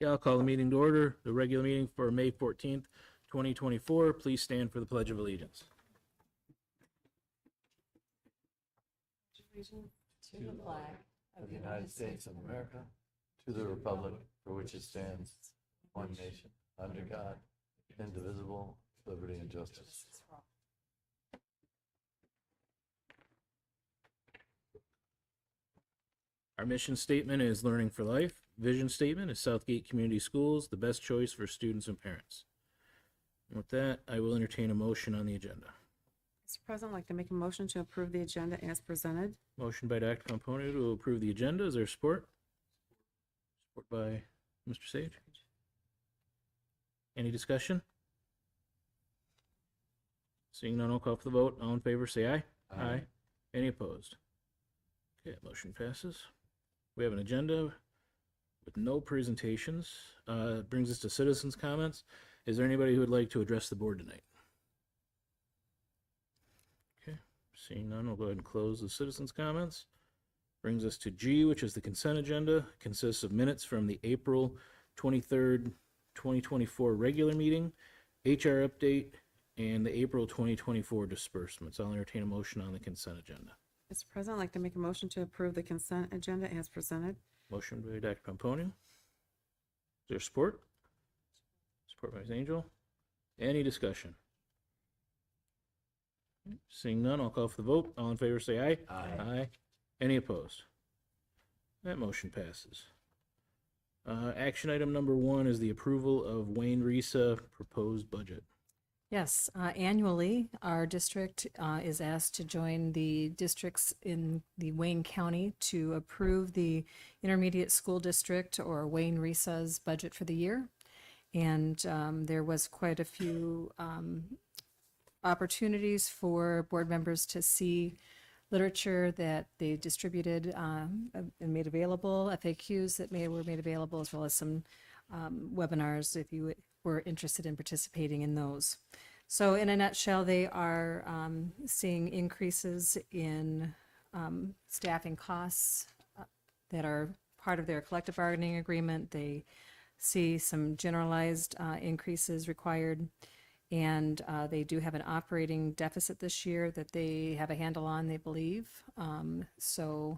Okay, I'll call the meeting to order. The regular meeting for May 14th, 2024. Please stand for the Pledge of Allegiance. To the flag of the United States of America, to the republic for which it stands, one nation, under God, indivisible, with liberty and justice. Our mission statement is Learning for Life. Vision statement is Southgate Community Schools, the best choice for students and parents. And with that, I will entertain a motion on the agenda. Mr. President, I'd like to make a motion to approve the agenda as presented. Motion by Dr. Pomponio to approve the agenda. Is there support? Support by Mr. Sage. Any discussion? Seeing none, I'll call for the vote. All in favor, say aye. Aye. Any opposed? Okay, motion passes. We have an agenda with no presentations. Brings us to citizens' comments. Is there anybody who would like to address the board tonight? Okay, seeing none, we'll go ahead and close the citizens' comments. Brings us to G, which is the consent agenda. Consists of minutes from the April 23rd, 2024 regular meeting, HR update, and the April 2024 disbursements. I'll entertain a motion on the consent agenda. Mr. President, I'd like to make a motion to approve the consent agenda as presented. Motion by Dr. Pomponio. Is there support? Support by Ms. Angel. Any discussion? Seeing none, I'll call for the vote. All in favor say aye. Aye. Aye. Any opposed? That motion passes. Action item number 1 is the approval of Wayne Risa proposed budget. Yes, annually, our district is asked to join the districts in the Wayne County to approve the intermediate school district, or Wayne Risa's, budget for the year. And there was quite a few opportunities for board members to see literature that they distributed and made available, FAQs that were made available, as well as some webinars if you were interested in participating in those. So in a nutshell, they are seeing increases in staffing costs that are part of their collective bargaining agreement. They see some generalized increases required, and they do have an operating deficit this year that they have a handle on, they believe. So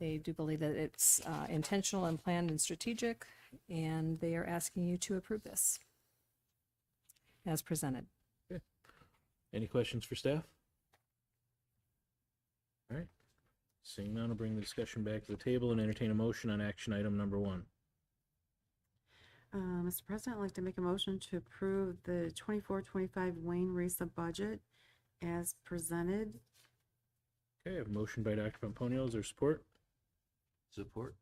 they do believe that it's intentional and planned and strategic, and they are asking you to approve this as presented. Okay. Any questions for staff? All right. Seeing none, I'll bring the discussion back to the table and entertain a motion on action item number 1. Mr. President, I'd like to make a motion to approve the 24-25 Wayne Risa budget as presented. Okay, I have a motion by Dr. Pomponio. Is there support? Support.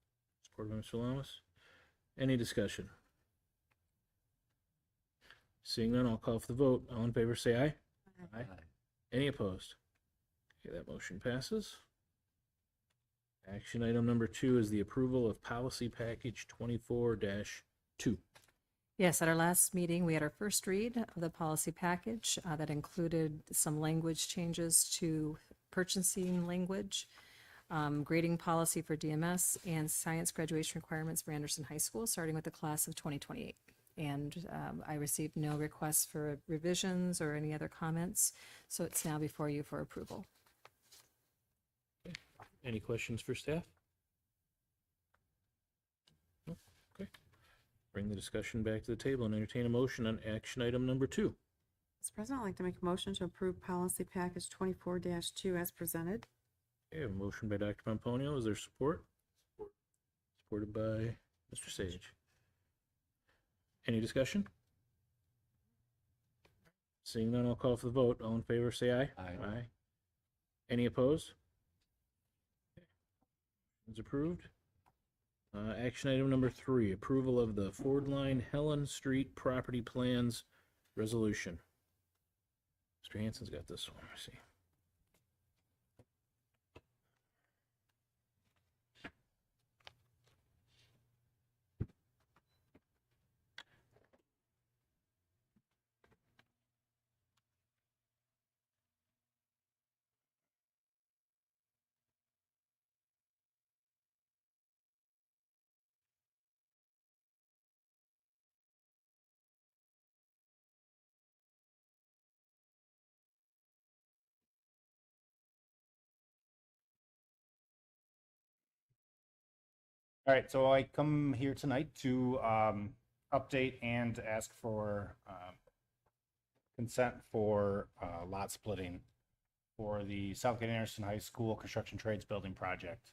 Support by Mr. Lamas. Any discussion? Seeing none, I'll call for the vote. All in favor say aye. Aye. Any opposed? Okay, that motion passes. Action item number 2 is the approval of policy package 24-2. Yes, at our last meeting, we had our first read of the policy package that included some language changes to purchasing language, grading policy for DMS, and science graduation requirements for Anderson High School, starting with the class of 2028. And I received no requests for revisions or any other comments, so it's now before you for approval. Okay. Any questions for staff? No? Okay. Bring the discussion back to the table and entertain a motion on action item number 2. Mr. President, I'd like to make a motion to approve policy package 24-2 as presented. Okay, a motion by Dr. Pomponio. Is there support? Support. Supported by Mr. Sage. Any discussion? Seeing none, I'll call for the vote. All in favor, say aye. Aye. Aye. Any opposed? Okay. It's approved. Action item number 3, approval of the Ford Line Helen Street property plans resolution. Mr. Hansen's got this one. Let me see. All right, so I come here tonight to update and ask for consent for lot splitting for the Southgate Anderson High School Construction Trades Building Project.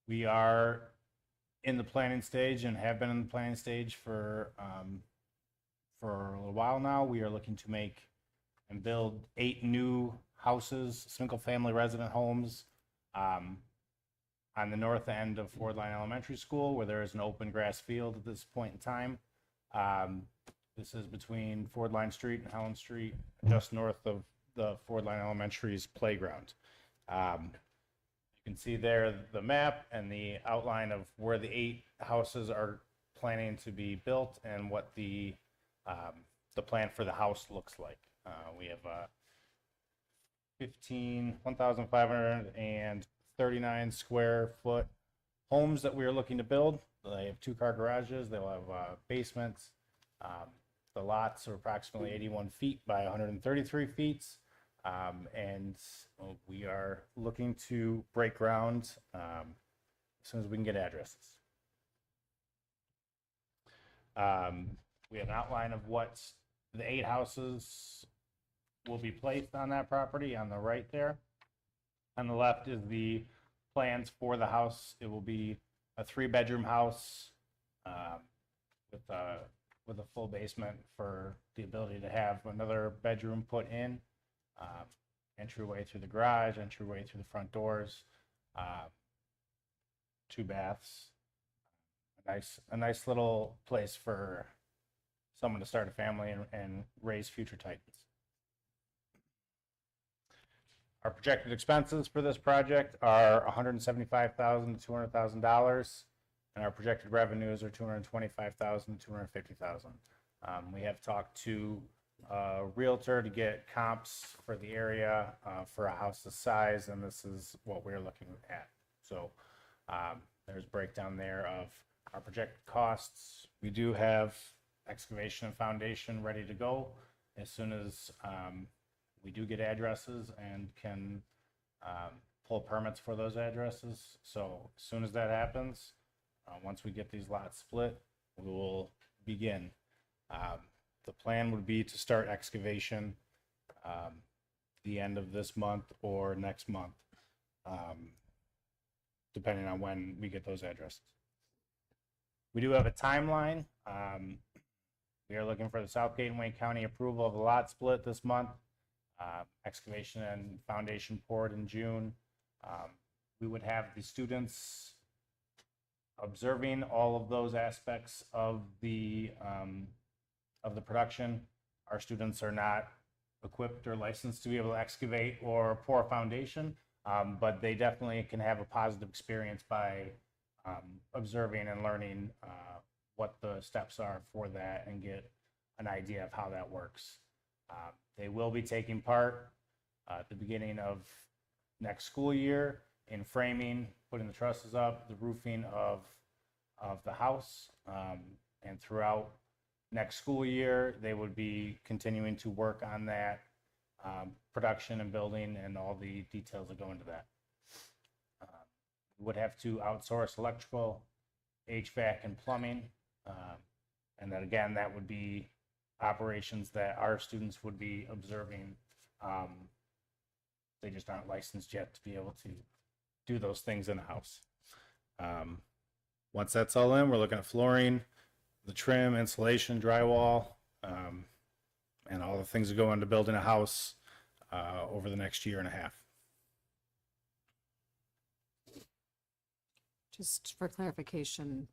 We are in the planning stage and have been in the planning stage for a little while now. We are looking to make and build 8 new houses, single-family resident homes, on the north end of Ford Line Elementary School, where there is an open grass field at this point in time. This is between Ford Line Street and Helen Street, just north of the Ford Line Elementary's playground. You can see there the map and the outline of where the 8 houses are planning to be built and what the plan for the house looks like. We have 1,539 square foot homes that we are looking to build. They have 2-car garages. They'll have basements. The lots are approximately 81 feet by 133 feet. And we are looking to break ground as soon as we can get addresses. We have an outline of what the 8 houses will be placed on that property on the right there. On the left is the plans for the house. It will be a 3-bedroom house with a full basement for the ability to have another bedroom put in. Entryway through the garage, entryway through the front doors, 2 baths. A nice little place for someone to start a family and raise future titans. Our projected expenses for this project are $175,000 to $200,000, and our projected revenues are $225,000 to $250,000. We have talked to a realtor to get comps for the area for a house this size, and this is what we're looking at. So there's a breakdown there of our projected costs. We do have excavation and foundation ready to go as soon as we do get addresses and can pull permits for those addresses. So as soon as that happens, once we get these lots split, we will begin. The plan would be to start excavation the end of this month or next month, depending on when we get those addresses. We do have a timeline. We are looking for the Southgate and Wayne County approval of the lot split this month. Excavation and foundation poured in June. We would have the students observing all of those aspects of the production. Our students are not equipped or licensed to be able to excavate or pour a foundation, but they definitely can have a positive experience by observing and learning what the steps are for that and get an idea of how that works. They will be taking part at the beginning of next school year in framing, putting the trusses up, the roofing of the house, and throughout next school year, they would be continuing to work on that production and building and all the details that go into that. We would have to outsource electrical, HVAC, and plumbing. And then again, that would be operations that our students would be observing. They just aren't licensed yet to be able to do those things in the house. Once that's all in, we're looking at flooring, the trim, insulation, drywall, and all the things that go into building a house over the next year and a half. Just for clarification,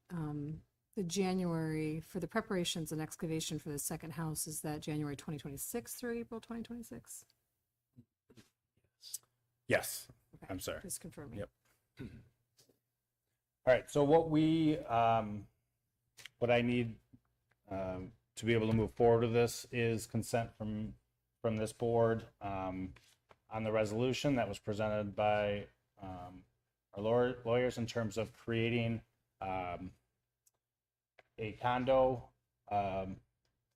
the January, for the preparations and excavation for the second house, is that January 2026 through April 2026? Yes, Okay, I'm sorry. just confirming. Yep. All right, so what I need to be able to move forward with this is consent from this board on the resolution that was presented by our lawyers in terms of creating a condo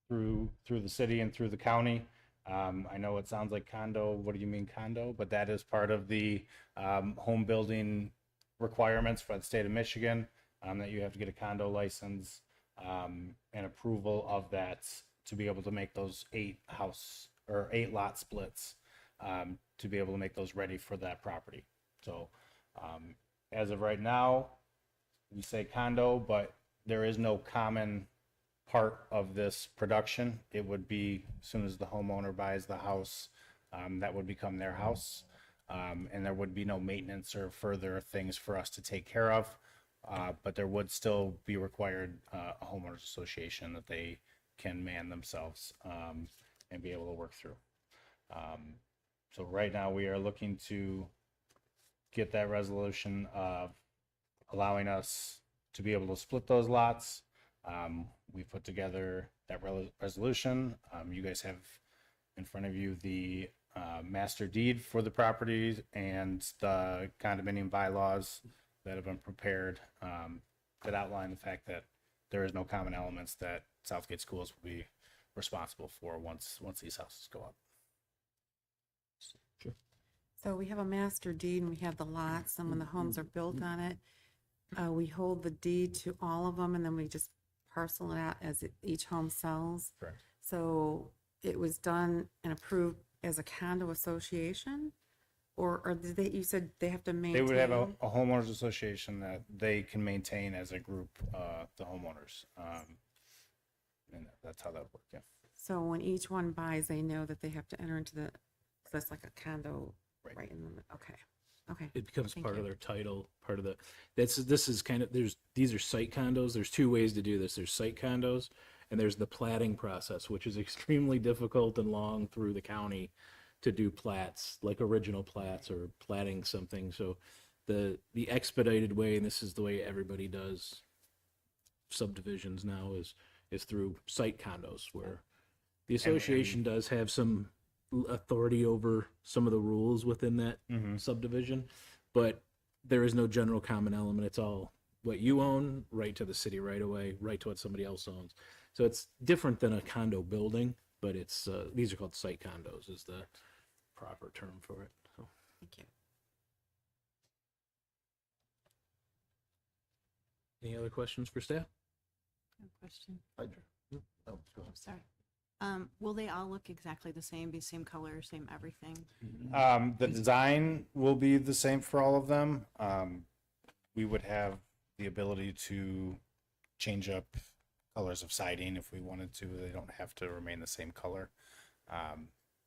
through the city and through the county. I know it sounds like condo. What do you mean condo? But that is part of the home building requirements for the state of Michigan, that you have to get a condo license, and approval of that to be able to make those 8 lot splits, to be able to make those ready for that property. So, as of right now, we say condo, but there is no common part of this production. It would be, as soon as the homeowner buys the house, that would become their house. And there would be no maintenance or further things for us to take care of. But there would still be required a homeowners association that they can man themselves, and be able to work through. So right now we are looking to get that resolution of allowing us to be able to split those lots. We put together that resolution. You guys have in front of you the master deed for the properties and the condominium bylaws that have been prepared, that outline the fact that there is no common elements that Southgate schools will be responsible for once these houses go up. So we have a master deed and we have the lots, and when the homes are built on it, we hold the deed to all of them, and then we just parcel it out as each home sells. Correct. So it was done and approved as a condo association? Or did they, you said they have to They maintain? would have a homeowners association that they can maintain as a group, the homeowners. And that's how that would work, yeah. So when each one buys, they know that they have to enter into the, so that's like a condo, Right. right in the, okay, okay. It becomes Thank part of you. their title, part of the, this is kind of, these are site condos. There's two ways to do this. There's site condos and there's the platting process, which is extremely difficult and long through the county to do plats, like original plats or platting something. So the expedited way, and this is the way everybody does subdivisions now, is through site condos, where the association does have some authority over some of the rules within that subdivision, but there is no general common element. It's all what you own, right to the city right away, right to what somebody else owns. So it's different than a condo building, but it's these are called site condos is the proper term for it. So. Thank you. Any other questions for staff? Question. Oh, go ahead. Sorry. Will they all look exactly the same, be same color, same everything? The design will be the same for all of them. We would have the ability to change up colors of siding if we wanted to. They don't have to remain the same color.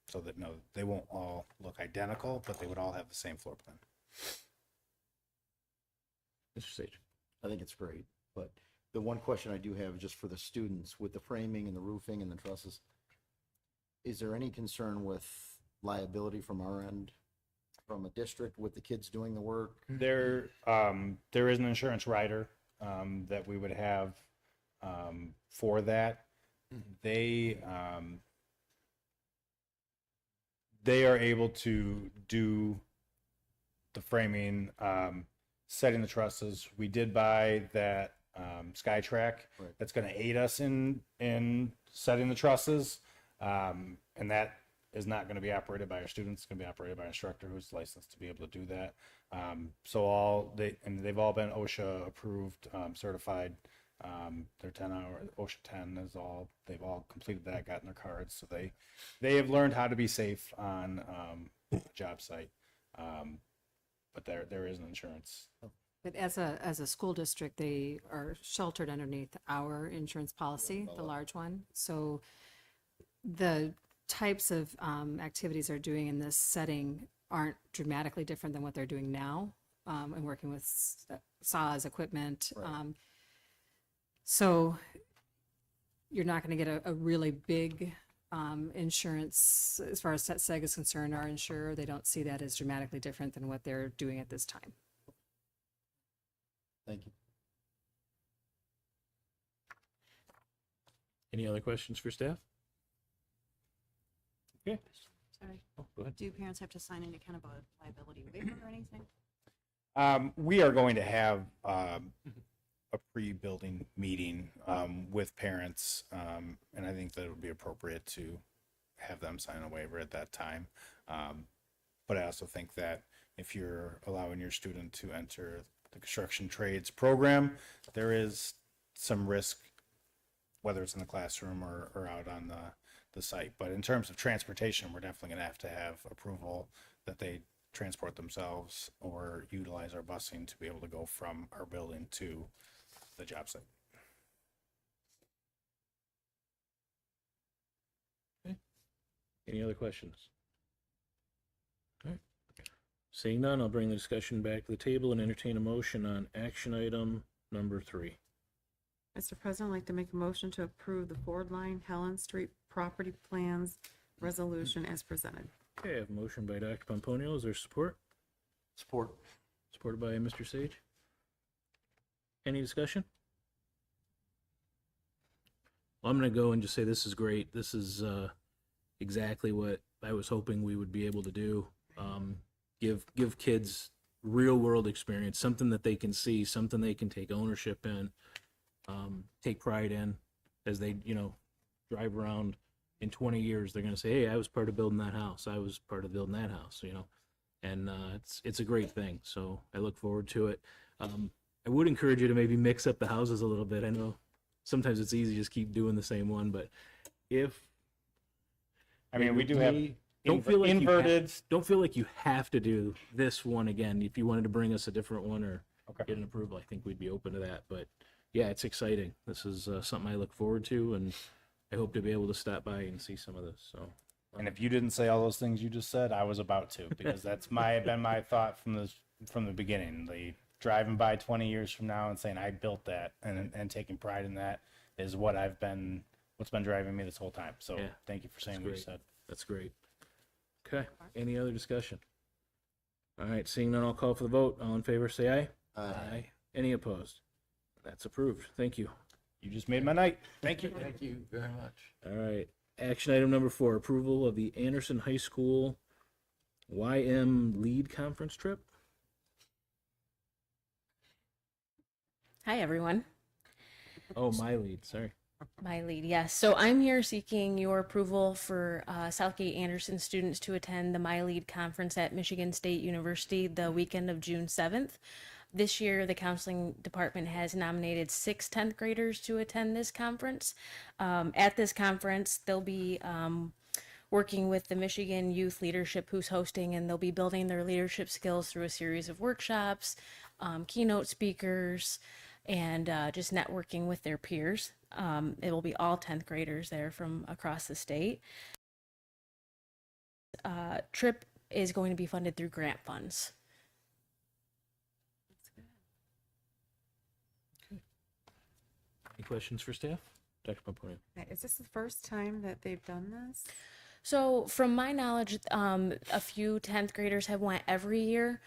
So that, no, they won't all look identical, but they would all have the same floor plan. Mr. Sage. I think it's great, but the one question I do have is just for the students with the framing and the roofing and the trusses. Is there any concern with liability from our end, from a district with the kids doing the work? There is an insurance rider that we would have for that. They are able to do the framing, setting the trusses. We did buy that SkyTrack Right. that's going to aid us in setting the trusses, and that is not going to be operated by our students. It's going to be operated by an instructor who's licensed to be able to do that. So they've all been OSHA approved, certified. Their 10-hour OSHA 10 is all, they've all completed that, gotten their cards. So they have learned how to be safe on a job site. But there is an insurance. But as a school district, they are sheltered underneath our insurance policy, the large one. So the types of activities they're doing in this setting aren't dramatically different than what they're doing now, and working with saws, equipment. Right. So you're not going to get a really big insurance as far as SEG is concerned. Our insurer, they don't see that as dramatically different than what they're doing at this time. Thank you. Any other questions for staff? Okay. Sorry. Oh, go ahead. Do parents have to sign any kind of a liability waiver or anything? We are going to have a pre-building meeting with parents, and I think that it would be appropriate to have them sign a waiver at that time. But I also think that if you're allowing your student to enter the construction trades program, there is some risk, whether it's in the classroom or out on the site. But in terms of transportation, we're definitely going to have approval that they transport themselves or utilize our busing to be able to go from our building to the job site. Any other questions? All right. Seeing none, I'll bring the discussion back to the table and entertain a motion on action item number 3. Mr. President, I'd like to make a motion to approve the Ford Line Helen Street property plans resolution as presented. Okay, I have a motion by Dr. Pomponio. Is there support? Support. Supported by Mr. Sage. Any discussion? Well, I'm going to go and just say this is great. This is exactly what I was hoping we would be able to do. Give kids real world experience, something that they can see, something they can take ownership in, take pride in as they, drive around in 20 years. They're going to say, hey, I was part of building that house. I was part of building that house, and it's a great thing. So I look forward to it. I would encourage you to maybe mix up the houses a little bit. I know sometimes it's easy to just keep doing the same one, but if We do have don't feel like inverted. don't feel like you have to do this one again. If you wanted to bring us a different one or get an approval, I think we'd be open to that. But yeah, it's exciting. This is something I look forward to, and I hope to be able to stop by and see some of this. So, And if you didn't say all those things you just said, I was about to, because that's been my thought from the beginning. The driving by 20 years from now and saying I built that and taking pride in that is what's been driving me this whole time. So Yeah, thank you for saying that's what you great. said. That's great. Okay. Any other discussion? All right. Seeing none, I'll call for the vote. All in favor, say aye. Aye. Any opposed? That's approved. Thank you. You just made my night. Thank you. Thank you very much. All right. Action item number 4, approval of the Anderson High School YM lead conference trip. Hi, everyone. Oh, my lead. Sorry. My lead, yes. So I'm here seeking your approval for Southgate Anderson students to attend the My Lead conference at Michigan State University the weekend of June 7th. This year, the counseling department has nominated 6 10th graders to attend this conference. At this conference, they'll be working with the Michigan Youth Leadership who's hosting, and they'll be building their leadership skills through a series of workshops, keynote speakers, and just networking with their peers. It will be all 10th graders there from across the state. Trip is going to be funded through grant funds. Any questions for staff? Dr. Pomponio. Is this the first time that they've done this? So from my knowledge, a few 10th graders have went every year.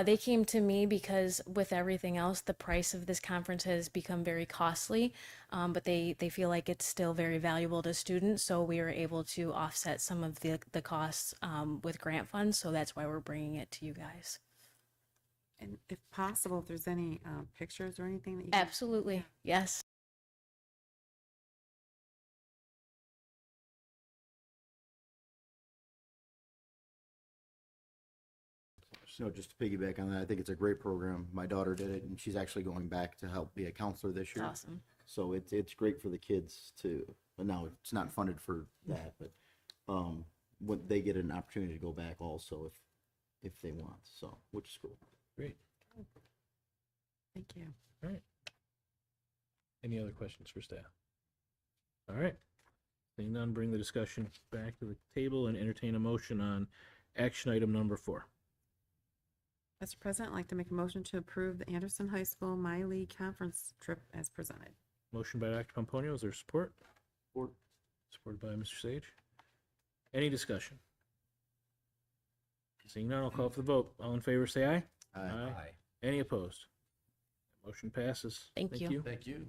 They came to me because with everything else, the price of this conference has become very costly, but they feel like it's still very valuable to students. So we were able to offset some of the costs with grant funds. So that's why we're bringing it to you guys. And if possible, if there's any pictures or anything that you Absolutely. Yes. So just to piggyback on that, I think it's a great program. My daughter did it, and she's actually going back to help be a counselor this year. Awesome. So it's great for the kids to, but now it's not funded for that, but when they get an opportunity to go back also if they want, so, which is cool. Great. Thank you. All right. Any other questions for staff? All right. Seeing none, bring the discussion back to the table and entertain a motion on action item number 4. Mr. President, I'd like to make a motion to approve the Anderson High School My League conference trip as presented. Motion by Dr. Pomponio. Is there support? Support. Supported by Mr. Sage. Any discussion? Seeing none, I'll call for the vote. All in favor, say aye. Aye. Any opposed? Motion passes. Thank you. Thank you.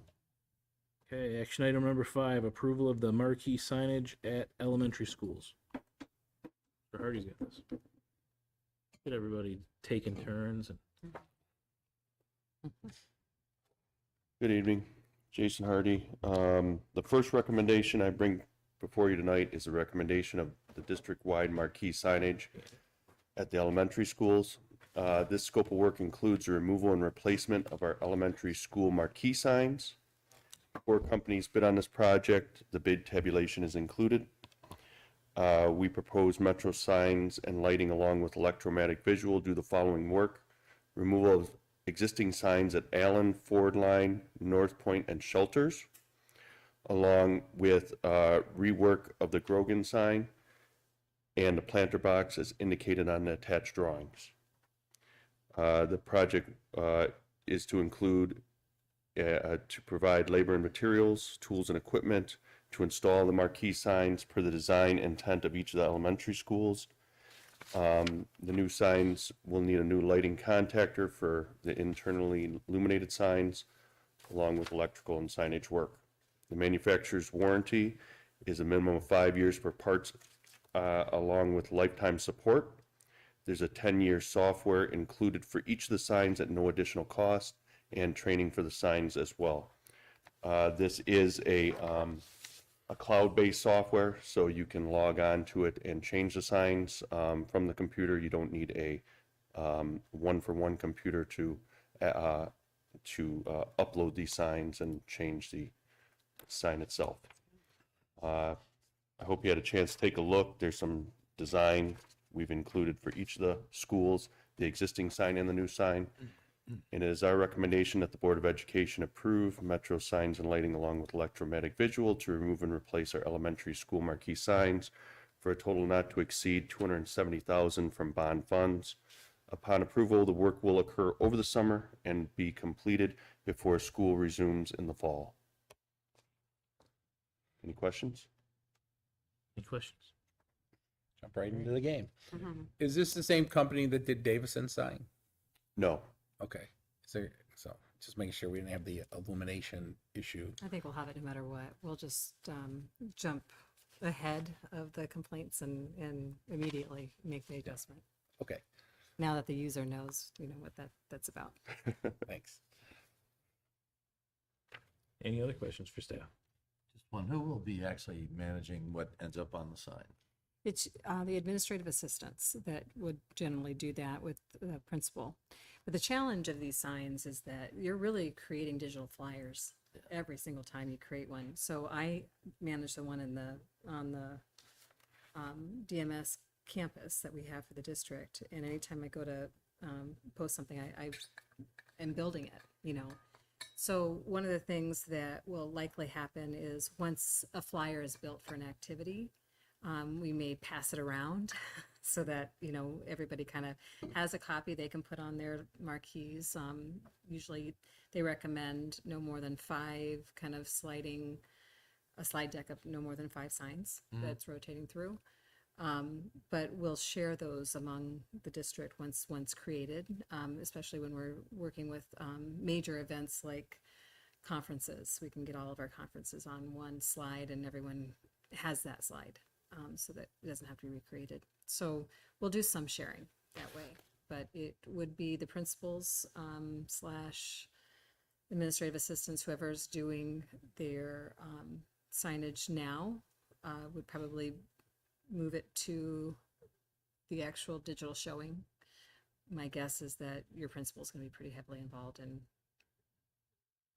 Okay, action item number 5, approval of the marquee signage at elementary schools. Mr. Hardy's got this. Get everybody taking turns and Good evening, Jason Hardy. The first recommendation I bring before you tonight is a recommendation of the district-wide marquee signage at the elementary schools. This scope of work includes the removal and replacement of our elementary school marquee signs. 4 companies bid on this project. The bid tabulation is included. We propose Metro signs and lighting along with electromagnetic visual do the following work. Removal of existing signs at Allen, Ford Line, North Point, and Shelters, along with rework of the Grogan sign and the planter box as indicated on the attached drawings. The project is to include to provide labor and materials, tools and equipment to install the marquee signs per the design intent of each of the elementary schools. The new signs will need a new lighting contactor for the internally illuminated signs, along with electrical and signage work. The manufacturer's warranty is a minimum of 5 years for parts, along with lifetime support. There's a 10-year software included for each of the signs at no additional cost, and training for the signs as well. This is a cloud-based software, so you can log on to it and change the signs from the computer. You don't need a one-for-one computer to upload these signs and change the sign itself. I hope you had a chance to take a look. There's some design we've included for each of the schools, the existing sign and the new sign. And it is our recommendation that the Board of Education approve Metro signs and lighting along with electromagnetic visual to remove and replace our elementary school marquee signs for a total not to exceed $270,000 from bond funds. Upon approval, the work will occur over the summer and be completed before school resumes in the fall. Any questions? Any questions? Jump right into the game. Mhm. Is this the same company that did Davison sign? No. Okay. So just making sure we didn't have the illumination issue. I think we'll have it no matter what. We'll just jump ahead of the complaints and immediately make the adjustment. Okay, Now that the user knows, what that's about. thanks. Any other questions for staff? Just one, who will be actually managing what ends up on the sign? It's the administrative assistants that would generally do that with the principal. But the challenge of these signs is that you're really creating digital flyers every single time you create one. So I manage the one on the DMS campus that we have for the district. And anytime I go to post something, I am building it, So one of the things that will likely happen is once a flyer is built for an activity, we may pass it around so that, everybody kind of has a copy they can put on their marquees. Usually they recommend no more than 5 kind of a slide deck of no more than 5 signs that's rotating through. But we'll share those among the district once created, especially when we're working with major events like conferences. We can get all of our conferences on one slide and everyone has that slide. So that it doesn't have to be recreated. So we'll do some sharing that way, but it would be the principals / administrative assistants, whoever's doing their signage now would probably move it to the actual digital showing. My guess is that your principal is going to be pretty heavily involved in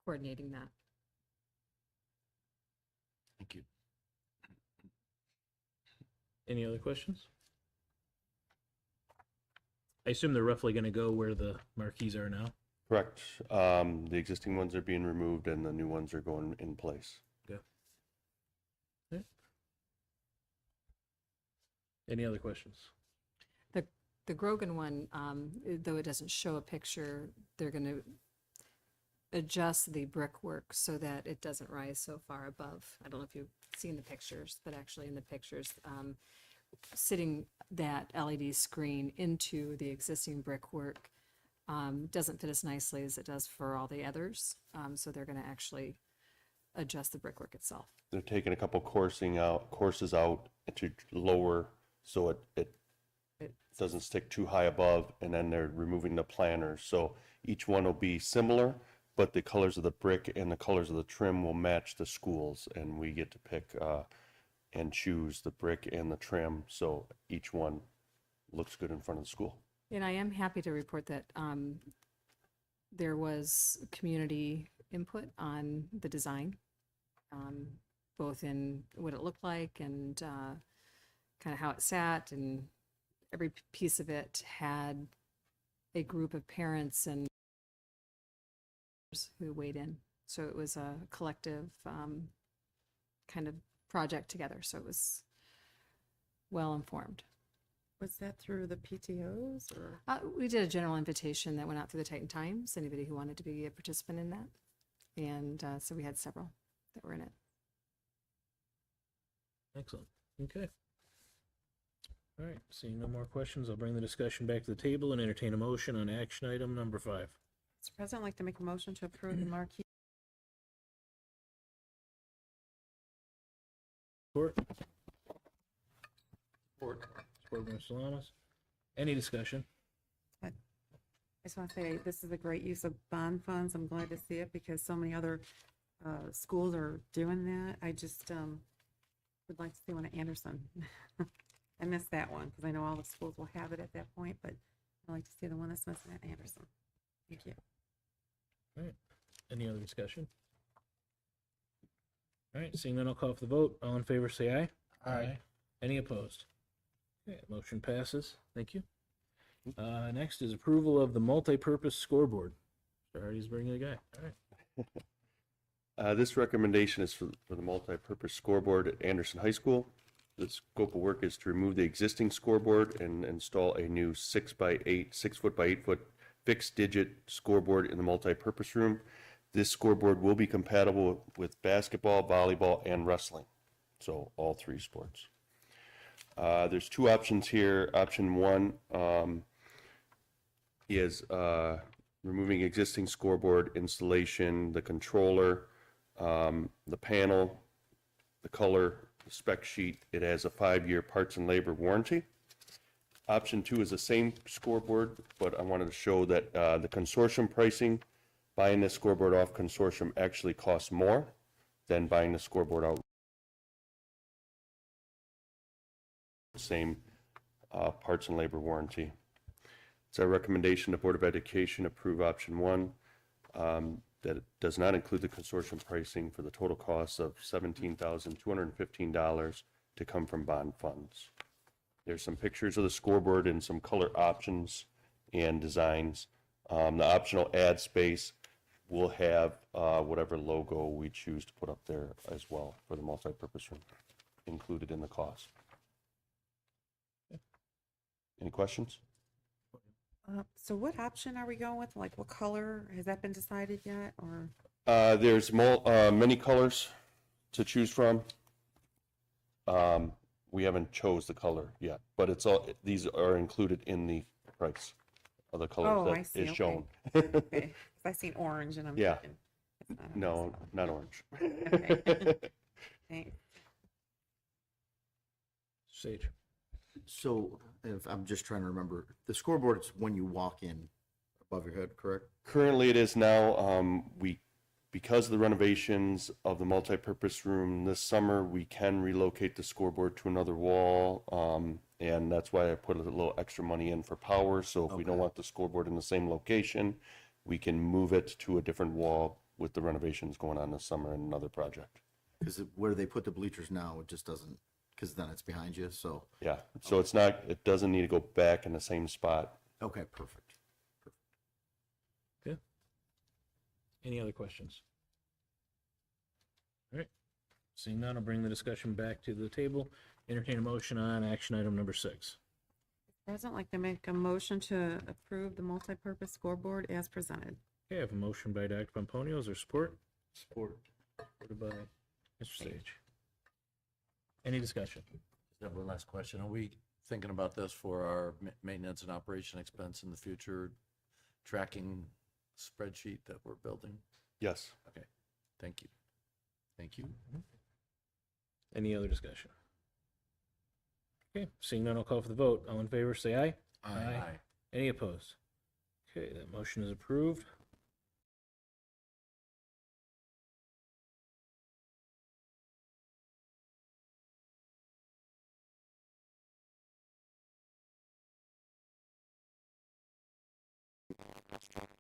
coordinating that. Thank you. Any other questions? I assume they're roughly going to go where the marquees are now. Correct. The existing ones are being removed and the new ones are going in place. Okay. Okay. Any other questions? The Grogan one, though it doesn't show a picture, they're going to adjust the brickwork so that it doesn't rise so far above. I don't know if you've seen the pictures, but actually in the pictures, sitting that LED screen into the existing brickwork doesn't fit as nicely as it does for all the others. So they're going to actually adjust the brickwork itself. They're taking a couple courses out to lower so it doesn't stick too high above, and then they're removing the planters. So each one will be similar, but the colors of the brick and the colors of the trim will match the schools, and we get to pick and choose the brick and the trim, so each one looks good in front of the school. And I am happy to report that there was community input on the design, both in what it looked like and kind of how it sat, and every piece of it had a group of parents and who weighed in. So it was a collective kind of project together. So it was well informed. Was that through the PTOs or? We did a general invitation that went out through the Titan Times, anybody who wanted to be a participant in that. And so we had several that were in it. Excellent. Okay. All right, seeing no more questions, I'll bring the discussion back to the table and entertain a motion on action item number 5. Mr. President, I'd like to make a motion to approve the marquee. Support? Support by Mr. Lamas. Any discussion? I just want to say, this is a great use of bond funds. I'm glad to see it because so many other schools are doing that. I just would like to see one at Anderson. I missed that one because I know all the schools will have it at that point, but I'd like to see the one that's missing at Anderson. Thank you. All right, any other discussion? All right, seeing none, I'll call for the vote. All in favor, say aye. Aye. Any opposed? Okay, motion passes. Thank you. Next is approval of the multi-purpose scoreboard. Already's bringing the guy. All right. This recommendation is for the multi-purpose scoreboard at Anderson High School. The scope of work is to remove the existing scoreboard and install a new 6 by 8 foot fixed digit scoreboard in the multi-purpose room. This scoreboard will be compatible with basketball, volleyball, and wrestling. So all 3 sports. There's 2 options here. Option 1 is removing existing scoreboard installation, the controller, the panel, the color, the spec sheet. It has a 5-year parts and labor warranty. Option 2 is the same scoreboard, but I wanted to show that the consortium pricing, buying this scoreboard off consortium actually costs more than buying the scoreboard out. Same parts and labor warranty. It's our recommendation the Board of Education approve option 1. That it does not include the consortium pricing for the total cost of $17,215 to come from bond funds. There's some pictures of the scoreboard and some color options and designs. The optional ad space will have whatever logo we choose to put up there as well for the multi-purpose room, included in the cost. Any questions? So what option are we going with? Like what color? Has that been decided yet or? There's many colors to choose from. We haven't chose the color yet, but it's all, these are included in the price of the colors Oh, I that see, is okay. shown. Okay, 'cause I seen orange and I'm Yeah. thinking. it's not No, orange. not orange. Okay. Thanks. Sage. So if I'm just trying to remember, the scoreboard's when you walk in above your head, correct? Currently, it is now, because of the renovations of the multipurpose room this summer, we can relocate the scoreboard to another wall. And that's why I put a little extra money in for power. So if we don't Okay. want the scoreboard in the same location, we can move it to a different wall with the renovations going on this summer and another project. Because where they put the bleachers now, it just doesn't, because then it's behind you, so, Yeah, so it's not, it doesn't need to go back in the same spot. okay, perfect. Any other questions? All right, seeing none, I'll bring the discussion back to the table. Entertain a motion on action item number 6. President, I'd like to make a motion to approve the multi-purpose scoreboard as presented. Okay, I have a motion by Dr. Pomponio. Is there support? Support. Supported by Mr. Sage. Any discussion? Just have one last question. Are we thinking about this for our maintenance and operation expense in the future tracking spreadsheet that we're building? Yes. Okay, thank you. Thank you. Any other discussion? Okay, seeing none, I'll call for the vote. All in favor, say aye. Aye. Any opposed? Okay, that motion is approved.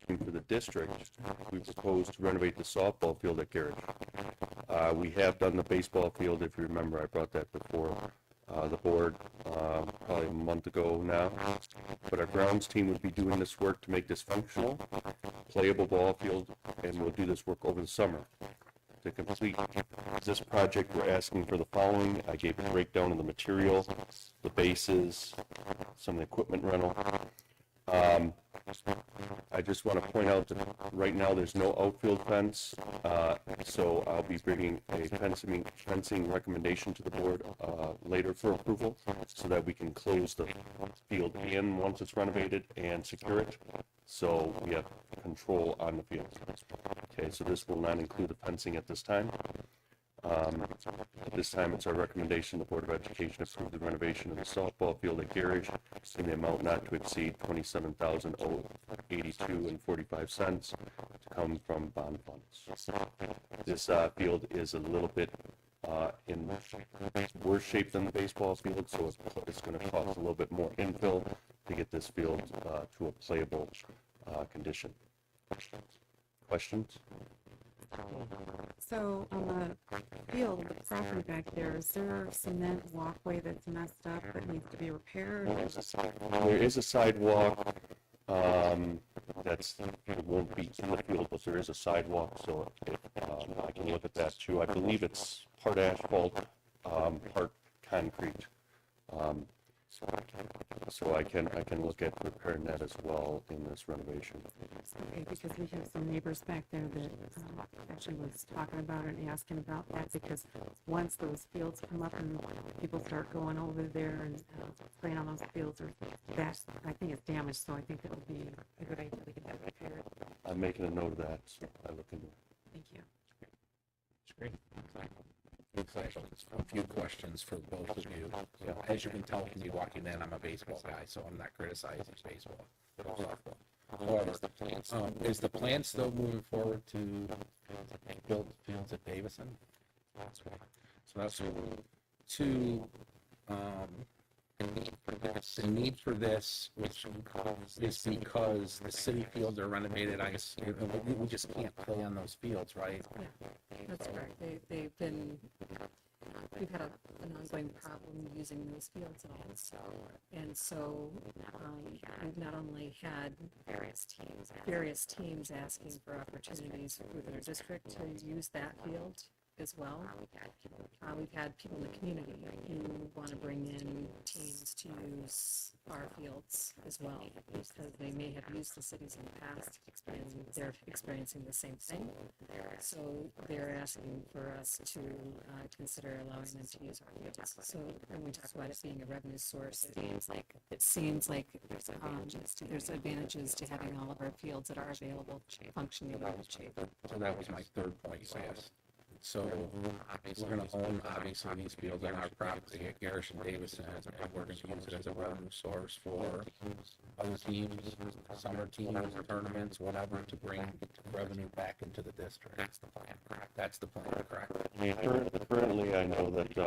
For the district, we propose to renovate the softball field at Garrett. We have done the baseball field, if you remember, I brought that before the board probably a month ago now. But our grounds team would be doing this work to make this functional, playable ball field, and we'll do this work over the summer. To complete this project, we're asking for the following. I gave a breakdown of the material, the bases, some of the equipment rental. I just want to point out that right now there's no outfield fence, so I'll be bringing a fencing recommendation to the board later for approval, so that we can close the field in once it's renovated and secure it, so we have control on the field. Okay, so this will not include the fencing at this time. At this time, it's our recommendation the Board of Education approve the renovation of the softball field at Garrish in the amount not to exceed $27,082.45 to come from bond funds. This field is a little bit in worse shape than the baseball field, so it's going to cost a little bit more infill to get this field to a playable condition. Questions? So on the field, the property back there, is there a cement walkway that's messed up that needs to be repaired? There is a sidewalk, it won't be in the field, but there is a sidewalk, so I can look at that too. I believe it's part asphalt, part concrete. So I can look at repairing that as well in this renovation. Okay, because we have some neighbors back there that actually was talking about it and asking about that, because once those fields come up and people start going over there and playing on those fields, or that, I think it's damaged, so I think it would be a good idea to get that repaired. I'm making a note of that, so I look into it. Thank you. It's great. A few questions for both of you. As you can tell from me walking in, I'm a baseball guy, so I'm not criticizing baseball, but softball. However, is the plan still moving forward to build fields at Davison? So that's two. The need for this, which is because the city fields are renovated. We just can't play on those fields, right? That's correct. We've had an ongoing problem using those fields also. And so we've not only had various teams asking for opportunities within our district to use that field as well. We've had people in the community who want to bring in teams to use our fields as well, because they may have used the cities in the past, and they're experiencing the same thing. So they're asking for us to consider allowing them to use our fields. So when we talk about it being a revenue source, it seems like there's advantages to having all of our fields that are available, functioning in good shape. So that was my third point, yes. So we're going to own, obviously, these fields on our property at Garrish and Davison, and we're going to use it as a revenue source for other teams, summer teams, tournaments, whatever, to bring revenue back into the district. That's the plan, correct? That's the plan, correct? Currently, I know that we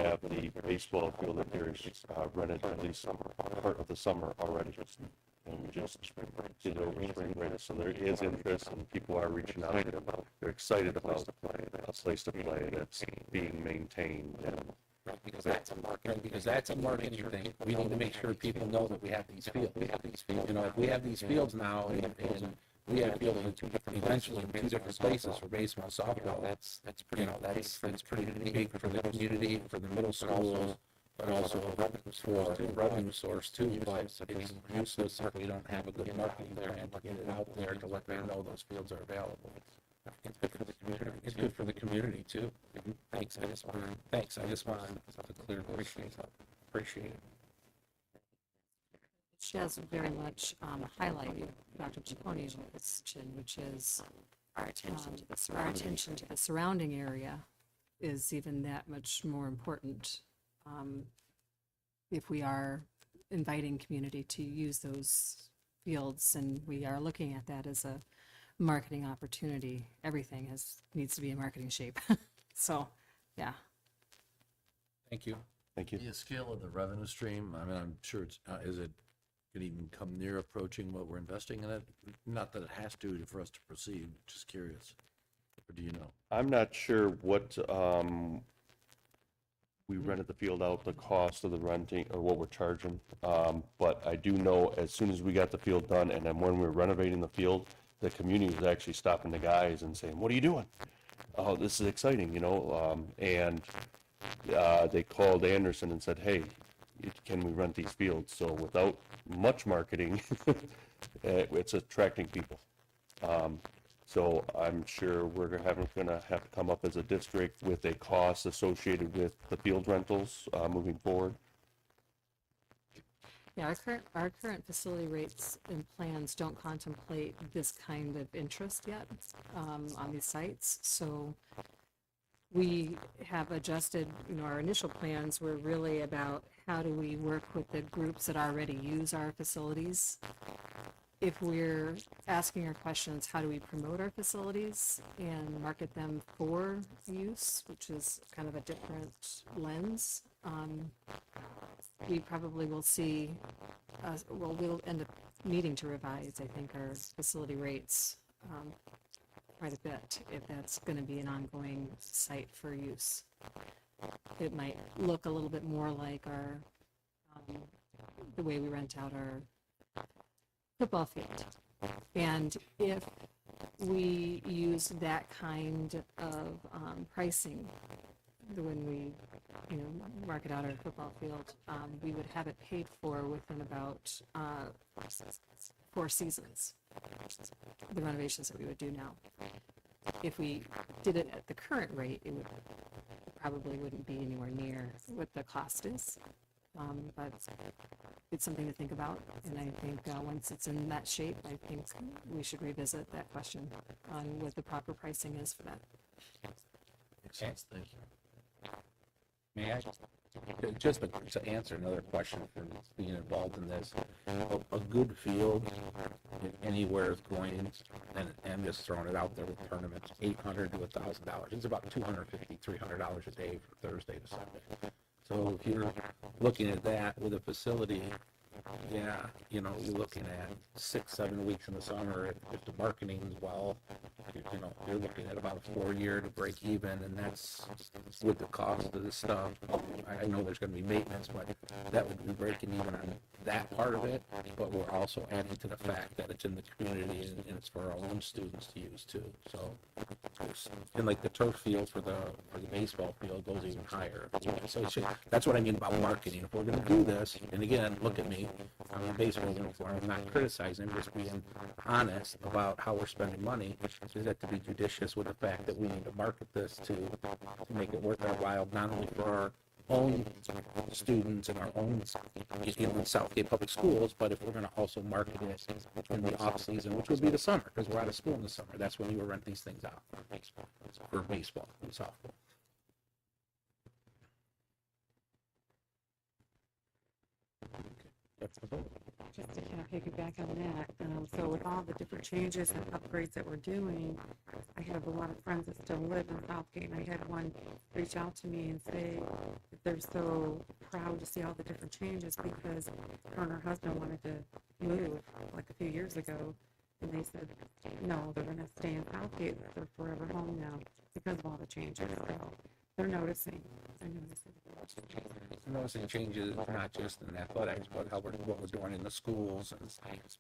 have the baseball field at Garrish rented at least part of the summer already. And we just did over spring break, so there is interest and people are reaching out. They're excited about a place to play that's being maintained. And because that's a marketing thing. We need to make sure people know that we have these fields. You know, if we have these fields now, and we have fields eventually in two different places for baseball and softball, that's pretty big for the community, for the middle schools, but also for revenue source too. But it's useless if we don't have a good marketing plan to get it out there to let them know those fields are available. It's good for the community. It's good for the community too. Thanks. I just want to clear. Appreciate it. Which does very much highlight Dr. Cicconi's question, which is our attention to the surrounding area is even that much more important if we are inviting community to use those fields, and we are looking at that as a marketing opportunity. Everything needs to be in marketing shape. So, yeah. Thank you. thank you. The scale of the revenue stream, I mean, I'm sure it's, is it could even come near approaching what we're investing in it? Not that it has to for us to proceed, just curious. Or do you know? I'm not sure what, we rented the field out, the cost of the renting, or what we're charging. But I do know as soon as we got the field done, and then when we were renovating the field, the community was actually stopping the guys and saying, "What are you doing? Oh, this is exciting," you know? They called Anderson and said, "Hey, can we rent these fields?" So without much marketing, it's attracting people. So I'm sure we're gonna have to come up as a district with a cost associated with the field rentals, moving forward. Yeah, our current facility rates and plans don't contemplate this kind of interest yet, on these sites. So we have adjusted, our initial plans were really about how do we work with the groups that already use our facilities. If we're asking our questions, how do we promote our facilities and market them for use, which is kind of a different lens, we probably will see, we'll end up needing to revise, I think, our facility rates quite a bit if that's going to be an ongoing site for use. It might look a little bit more like our, the way we rent out our football field. And if we use that kind of pricing when we, market out our football field, we would have it paid for within about 4 seasons, the renovations that we would do now. If we did it at the current rate, it probably wouldn't be anywhere near what the cost is. But it's something to think about, and I think once it's in that shape, I think we should revisit that question on what the proper pricing is for that. Makes sense, thank you. May I? Just to answer another question for being involved in this, a good field anywhere is going, and I'm just throwing it out there with tournaments, $800 to $1,000. It's about $250, $300 a day from Thursday to Sunday. So if you're looking at that with a facility, yeah, you're looking at 6-7 weeks in the summer. If the marketing is well, you're looking at about a 4-year to break even, and that's with the cost of the stuff. I know there's going to be maintenance, but that would be breaking even on that part of it. But we're also adding to the fact that it's in the community and it's for our own students to use too. So, and like the turf field for the baseball field goes even higher. So that's what I mean about marketing. If we're going to do this, and again, look at me, I'm a baseball uniform. I'm not criticizing, I'm just being honest about how we're spending money. Is that to be judicious with the fact that we need to market this to make it worth our while, not only for our own students and our own Southgate Public Schools, but if we're going to also market it in the off season, which would be the summer, because we're out of school in the summer. That's when you will rent these things out for baseball and softball. Just to kind of piggyback on that, so with all the different changes and upgrades that we're doing, I have a lot of friends that still live in Southgate, and I had one reach out to me and say that they're so proud to see all the different changes because her and her husband wanted to move like a few years ago, and they said, no, they're going to stay in Southgate, they're forever home now because of all the changes. So they're noticing. Noticing changes not just in athletics, but what we're doing in the schools and science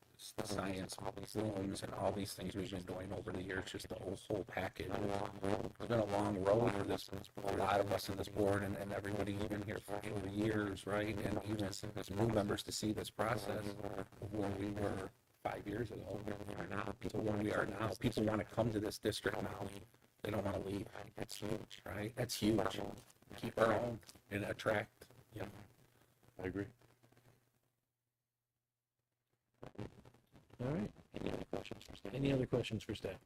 rooms and all these things we've been doing over the years, just the whole package. It's been a long road for this, a lot of us in this board and everybody who's been here for years, right? And even as new members to see this process of where we were 5 years ago to where we are now. People want to come to this district now. They don't want to leave. That's huge, right? That's huge. Keep our own and attract. Yeah, I agree. All right. Any other questions for staff?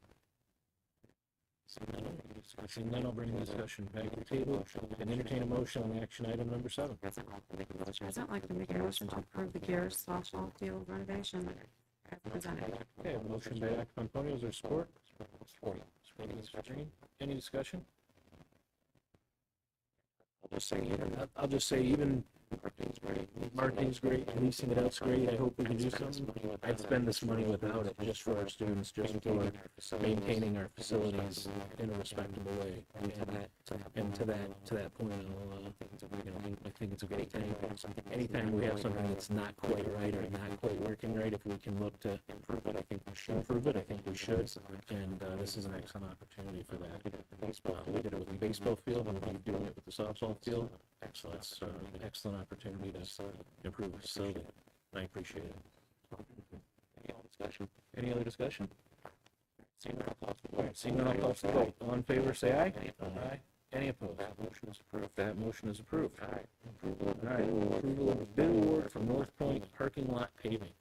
Seeing none, I'll bring the discussion back to the table and entertain a motion on action item number 7. I'd like to make a motion to approve the Garrett softball field renovation as presented. Okay, a motion by Dr. Pomponio, is there support? Support. Support by Mr. Green. Any discussion? I'll just say even Marketing's great, leasing it out's great. I hope we can do something. I'd spend this money without it, just for our students, just for maintaining our facilities in a respectable way. And to that point, I think it's a great thing. Anytime we have something that's not quite right or not quite working right, if we can look to improve it, I think we should. And this is an excellent opportunity for that. We did it with the baseball field, and we'll be doing it with the softball field. Excellent. It's an excellent opportunity to improve the facility. I appreciate it. Any other discussion? Seeing none, I'll call for the vote. All in favor, say aye. Aye. Any opposed? That motion is approved. That motion is approved. All right. Approval of the bid award for North Point parking lot paving.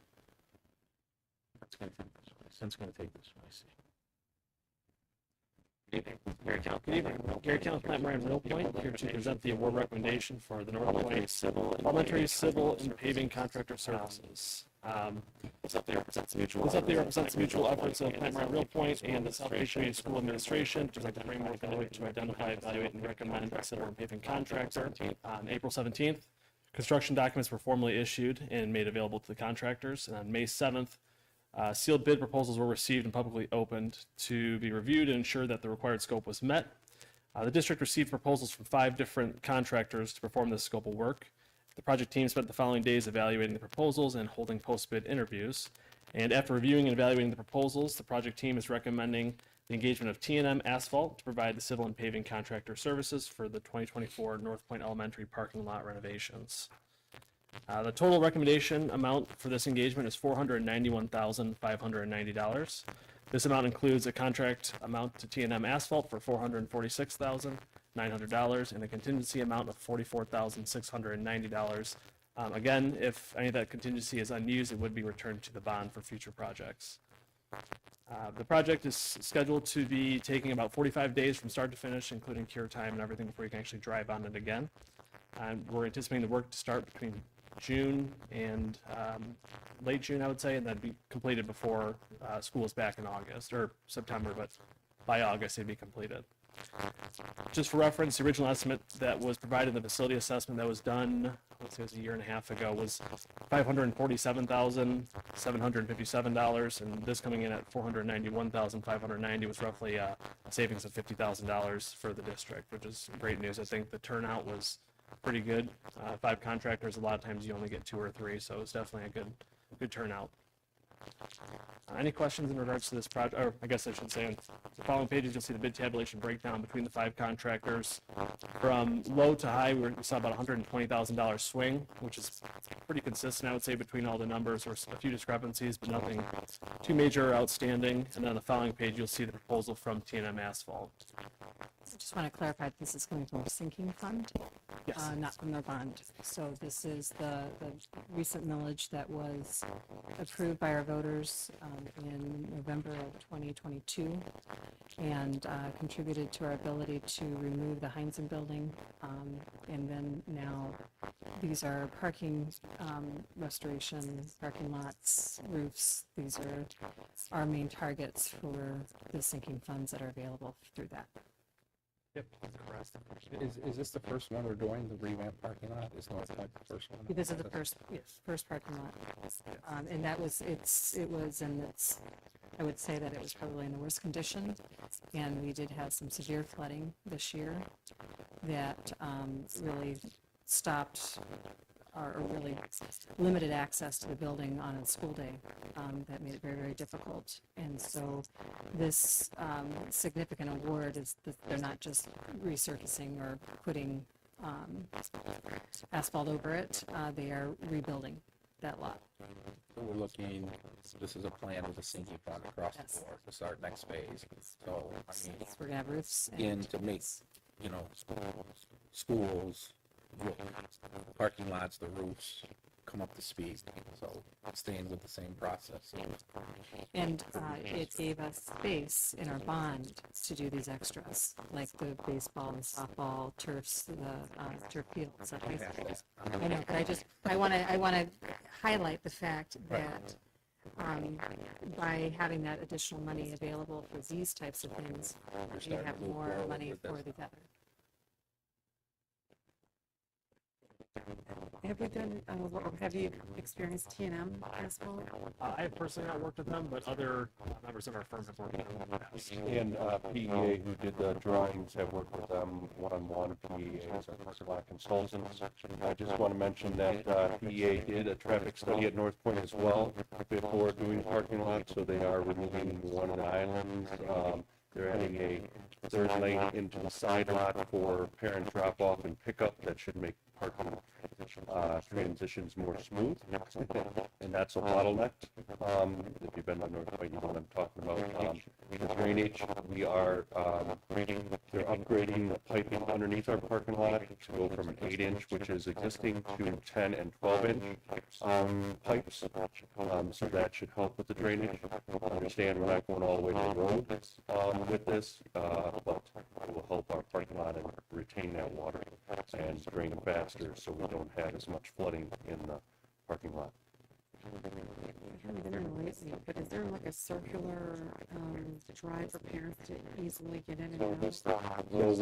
That's going to take this one. That's going to take this one, I see. Good evening. Gary County Plant Moran Middle Point, here to present the award recommendation for the North Point Elementary Civil and Paving Contractor Services. This update represents the mutual efforts of Plant Moran Middle Point and the Southgate Community School Administration to present the framework to identify, evaluate, and recommend a civil and paving contractor. On April 17th, construction documents were formally issued and made available to the contractors. And on May 7th, sealed bid proposals were received and publicly opened to be reviewed and ensure that the required scope was met. The district received proposals from 5 different contractors to perform this scope of work. The project team spent the following days evaluating the proposals and holding post-bid interviews. And after reviewing and evaluating the proposals, the project team is recommending the engagement of T&M Asphalt to provide the civil and paving contractor services for the 2024 North Point Elementary parking lot renovations. The total recommendation amount for this engagement is $491,590. This amount includes a contract amount to T&M Asphalt for $446,900 and a contingency amount of $44,690. Again, if any of that contingency is unused, it would be returned to the bond for future projects. The project is scheduled to be taking about 45 days from start to finish, including cure time and everything before you can actually drive on it again. And we're anticipating the work to start between June and late June, I would say, and then be completed before school is back in August or September, but by August it'd be completed. Just for reference, the original estimate that was provided in the facility assessment that was done, let's say it was a year and a half ago, was $547,757, and this coming in at $491,590 was roughly a savings of $50,000 for the district, which is great news. I think the turnout was pretty good. 5 contractors, a lot of times you only get 2 or 3, so it's definitely a good turnout. Any questions in regards to this project? Or I guess I should say on the following pages, you'll see the bid tabulation breakdown between the 5 contractors. From low to high, we saw about $120,000 swing, which is pretty consistent, I would say, between all the numbers. There were a few discrepancies, but nothing too major or outstanding. And then on the following page, you'll see the proposal from T&M Asphalt. I just want to clarify, this is coming from a sinking fund, Yes. not from their bond. So this is the recent millage that was approved by our voters in November of 2022 and contributed to our ability to remove the Heinzen building. And then now these are parking restoration, parking lots, roofs. These are our main targets for the sinking funds that are available through that. Yep. Is this the first one we're doing, the revamp parking lot? Is North Point the first one? This is the first parking lot. And that was, I would say that it was probably in the worst condition. And we did have some severe flooding this year that really stopped or really limited access to the building on a school day. That made it very, very difficult. And so this significant award is that they're not just resurfacing or putting asphalt over it, they are rebuilding that lot. So we're looking, this is a plan with a sinking fund across the board to start next phase. So, I mean, We're gonna have roofs and to make, schools, parking lots, the roofs come up to speed. So staying with the same process. And it gave us space in our bond to do these extras, like the baseball and softball turfs, the turf fields. I know, but I want to highlight the fact that by having that additional money available for these types of things, you have more money for the other. Have we done, or have you experienced T&M asphalt? I have personally not worked with them, but other members of our firm have worked with them in the past. And PEA, who did the drawings, have worked with them one-on-one. PEA is our consultant. I just want to mention that PEA did a traffic study at North Point as well before doing parking lot, so they are removing one of the islands. They're adding a third lane into the side lot for parent drop-off and pickup. That should make parking transitions more smooth, and that's a bottleneck. If you've been to North Point, you know what I'm talking about. The drainage, we are they're upgrading the piping underneath our parking lot to go from an 8-inch, which is existing, to 10 and 12-inch pipes. So that should help with the drainage. Understand we're not going all the way to the road with this, but it will help our parking lot and retain that water and drain faster, so we don't have as much flooding in the parking lot. I haven't been there lately, but is there like a circular drive for parents to easily get in and out? So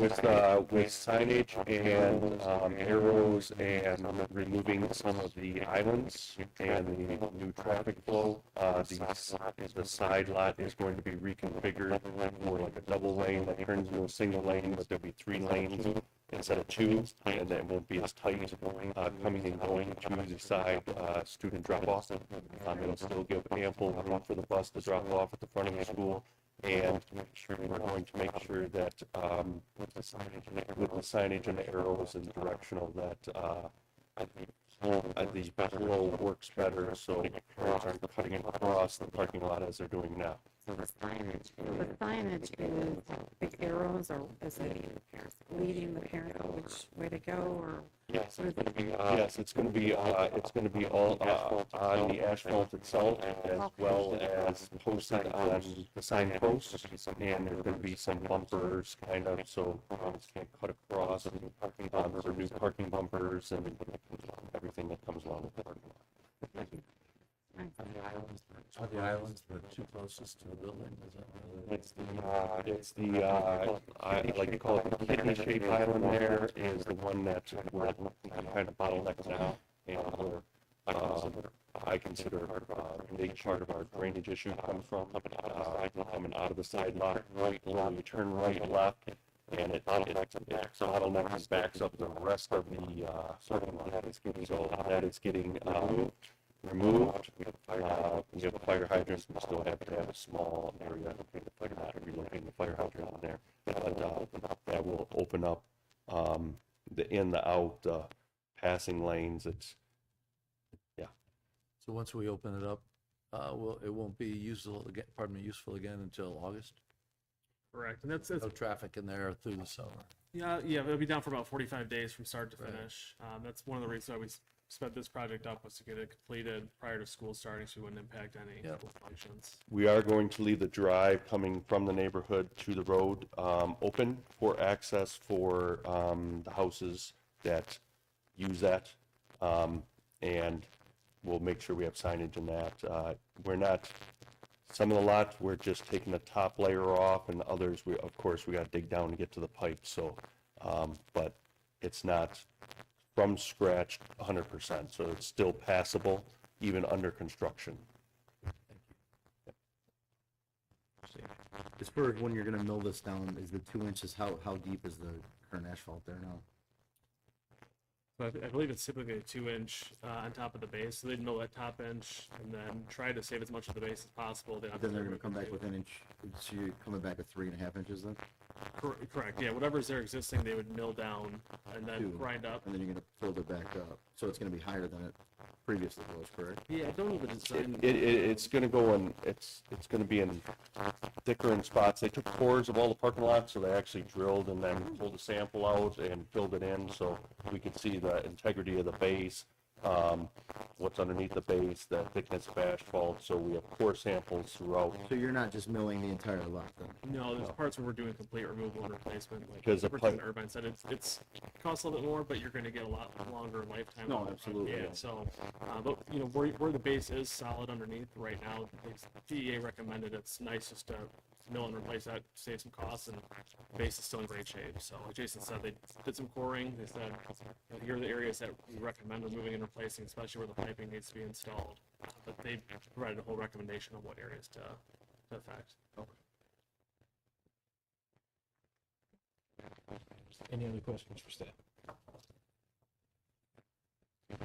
with signage and arrows and removing some of the islands and the new traffic flow, the side lot is going to be reconfigured more like a double lane that turns into a single lane, but there'll be 3 lanes instead of 2, and that won't be as tight coming and going to the side student drop-off. It'll still give ample room for the bus to drop off at the front of the school, and we're going to make sure that with the signage and the arrows and directional that the flow works better, so parents aren't cutting across the parking lot as they're doing now. The signage is big arrows, or is it leading the parent which way to go, or? Yes, it's going to be all on the asphalt itself, as well as posted on the sign posts, and there's going to be some bumpers, kind of, so parents can't cut across, there are new parking bumpers and everything that comes along with the parking lot. Are the islands the 2 closest to the building? Is that what It's the I like to call it the kidney-shaped island. There is the one that we're kind of bottlenecked now, and where I consider a big part of our drainage issue comes from, coming out of the side lot, right, and you turn right and left, and it bottlenecks and backs up the rest of the parking lot. So that is getting removed. We have fire hydrants. We still have to have a small area to relocate the fire hydrant in there. But that will open up the in, the out, passing lanes. It's, yeah. So once we open it up, it won't be useful again until August? Correct, and that's No traffic in there through the summer. yeah, it'll be down for about 45 days from start to finish. That's one of the reasons why we sped this project up, was to get it completed prior to school starting, so we wouldn't impact any school functions. We are going to leave the drive coming from the neighborhood to the road open for access for the houses that use that. And we'll make sure we have signage in that. We're not, some of the lots, we're just taking the top layer off, and others, of course, we got to dig down to get to the pipe. So, but it's not from scratch 100%, so it's still passable even under construction. As far as when you're gonna mill this down, is the 2 inches, how deep is the current asphalt there now? So I believe it's typically a 2-inch on top of the base, so they'd mill that top inch and then try to save as much of the base as possible. Then they're gonna come back with 1 inch, so you're coming back with 3.5 inches then? Correct, yeah, whatever's there existing, they would mill down and then 2, grind up. and then you're gonna build it back up, so it's gonna be higher than it previously was, correct? Yeah, I don't know the design. It's going to go in, it's going to be in thicker in spots. They took cores of all the parking lots, so they actually drilled and then pulled a sample out and filled it in, so we could see the integrity of the base, what's underneath the base, the thickness of asphalt, so we have core samples throughout. So you're not just milling the entire lot then? No, there's parts where we're doing complete removal and replacement. Like Because the everything pipe- Irvine said, it's costs a little bit more, but you're going to get a lot longer lifetime. No, of the absolutely, Yeah, yeah. so, but you know, where the base is solid underneath right now, the DEA recommended it's nice just to mill and replace that, save some costs, and the base is still in great shape. So like Jason said, they did some coring. They said, you know, here are the areas that we recommend removing and replacing, especially where the piping needs to be installed. But they provided a whole recommendation of what areas to affect. Any other questions for staff?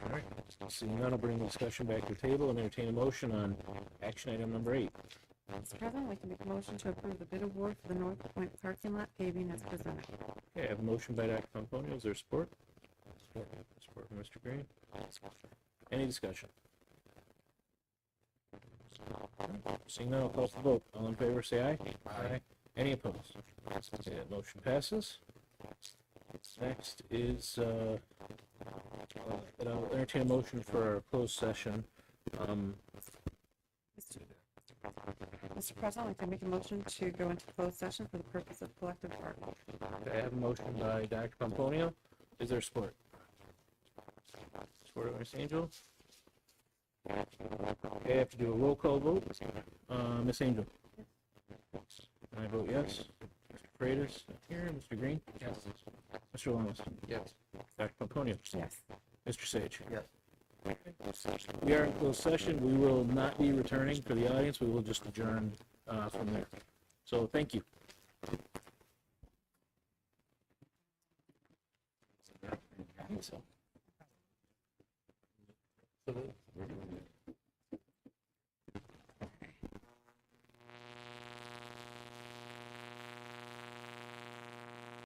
All right, seeing none, I'll bring the discussion back to the table and entertain a motion on action item number 8. Mr. President, we can make a motion to approve the bid award for the North Point parking lot paving as presented. Okay, I have a motion by Dr. Pomponio. Is there support? Support from Mr. Green. Any discussion? Seeing none, I'll call for the vote. All in favor, say aye. Aye. Any opposed? Okay, that motion passes. Next is, I'll entertain a motion for our closed session. Mr. President, we can make a motion to go into closed session for the purpose of collective bargaining. Okay, I have a motion by Dr. Pomponio. Is there support? Support by Ms. Angel. Okay, I have to do a roll call vote. Ms. Angel? I vote yes. Mr. Freitas, here. Mr. Green? Yes. Mr. Lamas? Yes. Dr. Pomponio? Yes. Mr. Sage? Yes. We are in closed session. We will not be returning for the audience. We will just adjourn from there. So thank you. I think so.